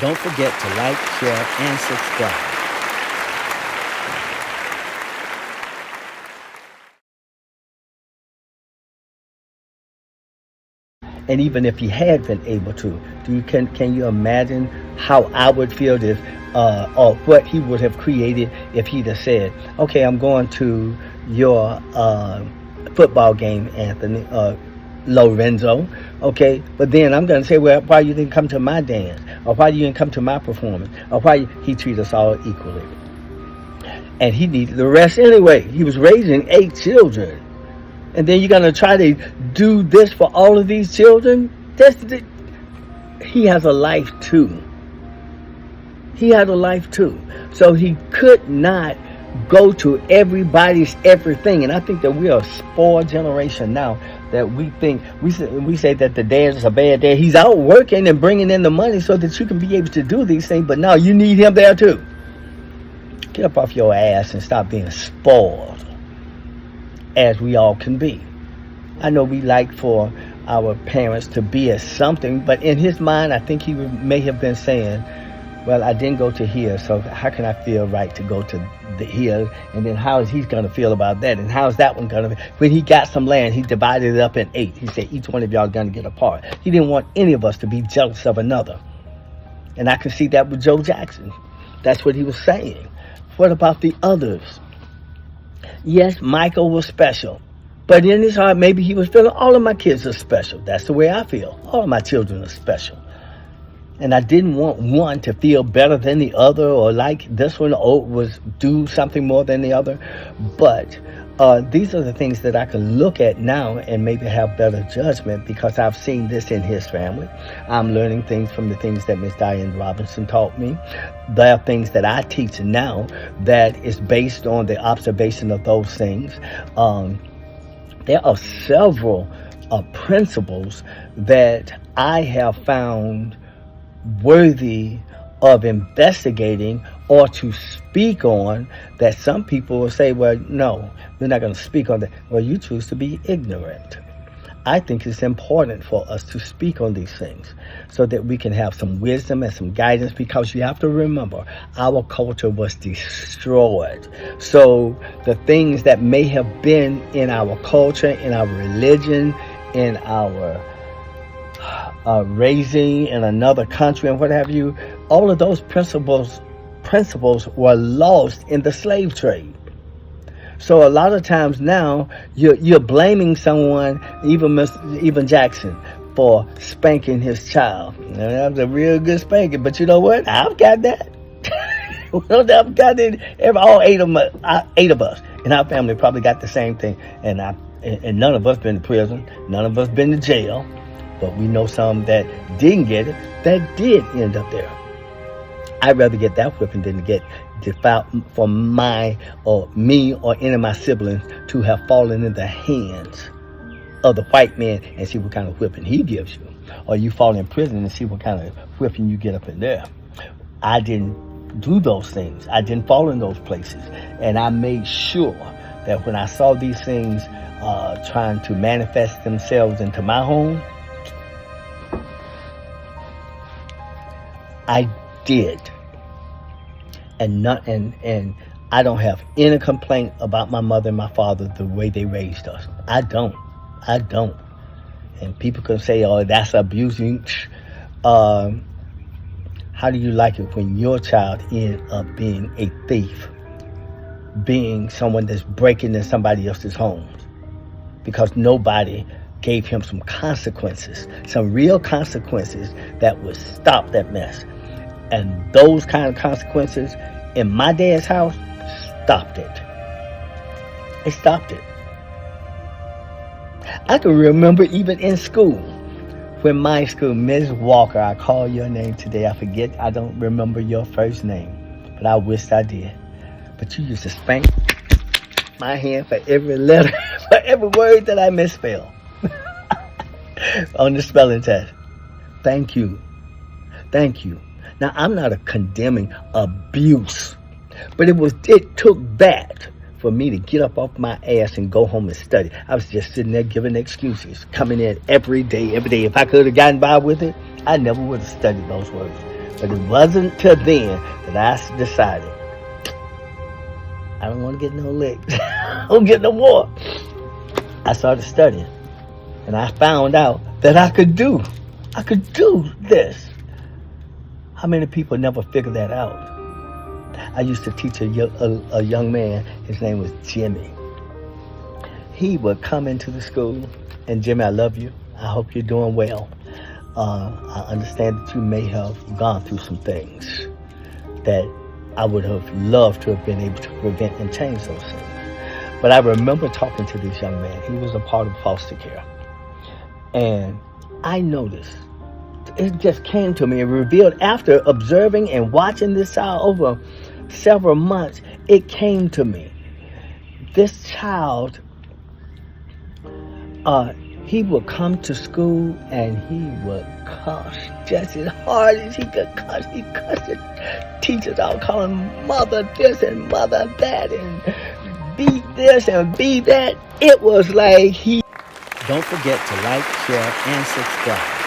Don't forget to like, share, and subscribe. And even if he had been able to, can you imagine how I would feel if, or what he would have created if he'd have said, "Okay, I'm going to your football game, Anthony Lorenzo. Okay, but then I'm going to say, well, why you didn't come to my dance, or why you didn't come to my performance, or why he treated us all equally." And he needed the rest anyway. He was raising 8 children. And then you're going to try to do this for all of these children? He has a life too. He had a life too. So he could not go to everybody's everything. And I think that we are a spoiled generation now, that we think, we say that the dad is a bad dad. He's out working and bringing in the money so that you can be able to do these things. But now you need him there too. Get up off your ass and stop being spoiled, as we all can be. I know we like for our parents to be as something, but in his mind, I think he may have been saying, well, I didn't go to here, so how can I feel right to go to the here? And then how is he going to feel about that? And how is that one going to be? When he got some land, he divided it up in 8. He said, each one of y'all going to get a part. He didn't want any of us to be jealous of another. And I can see that with Joe Jackson. That's what he was saying. What about the others? Yes, Michael was special, but in his heart, maybe he was feeling all of my kids are special. That's the way I feel. All of my children are special. And I didn't want one to feel better than the other, or like this one was do something more than the other. But these are the things that I can look at now and maybe have better judgment, because I've seen this in his family. I'm learning things from the things that Miss Diane Robinson taught me. There are things that I teach now that is based on the observation of those things. There are several principles that I have found worthy of investigating or to speak on, that some people will say, well, no, we're not going to speak on that. Well, you choose to be ignorant. I think it's important for us to speak on these things so that we can have some wisdom and some guidance, because you have to remember, our culture was destroyed. So the things that may have been in our culture, in our religion, in our raising in another country and what have you, all of those principles were lost in the slave trade. So a lot of times now you're blaming someone, even Jackson, for spanking his child. Now, that was a real good spanking, but you know what? I've got that. I've got it. All 8 of us in our family probably got the same thing, and none of us been to prison, none of us been to jail. But we know some that didn't get it, that did end up there. I'd rather get that whipping than to get defiled for me or any of my siblings to have fallen in the hands of the white man and see what kind of whipping he gives you. Or you fall in prison and see what kind of whipping you get up in there. I didn't do those things. I didn't fall in those places. And I made sure that when I saw these things trying to manifest themselves into my home, I did. And I don't have any complaint about my mother and my father, the way they raised us. I don't. And people can say, oh, that's abusing. How do you like it when your child ends up being a thief, being someone that's breaking in somebody else's homes, because nobody gave him some consequences, some real consequences that would stop that mess? And those kind of consequences in my dad's house stopped it. It stopped it. I can remember even in school, when my school, Ms. Walker, I call your name today. I forget, I don't remember your first name, but I wished I did. But you used to spank my hand for every letter, for every word that I misspelled on the spelling test. Thank you. Now, I'm not condemning abuse, but it took that for me to get up off my ass and go home and study. I was just sitting there giving excuses, coming in every day. If I could have gotten by with it, I never would have studied those words. But it wasn't till then that I decided, I don't want to get no licks. I don't get no more. I started studying. And I found out that I could do this. How many people never figured that out? I used to teach a young man, his name was Jimmy. He would come into the school, and Jimmy, I love you. I hope you're doing well. I understand that you may have gone through some things that I would have loved to have been able to prevent and change those things. But I remember talking to this young man. He was a part of foster care. And I noticed, it just came to me and revealed after observing and watching this child over several months, it came to me. This child, he would come to school and he would cuss just as hard as he could cuss. He cussed the teachers out, calling mother this and mother that and be this and be that. It was like he... Don't forget to like, share, and subscribe.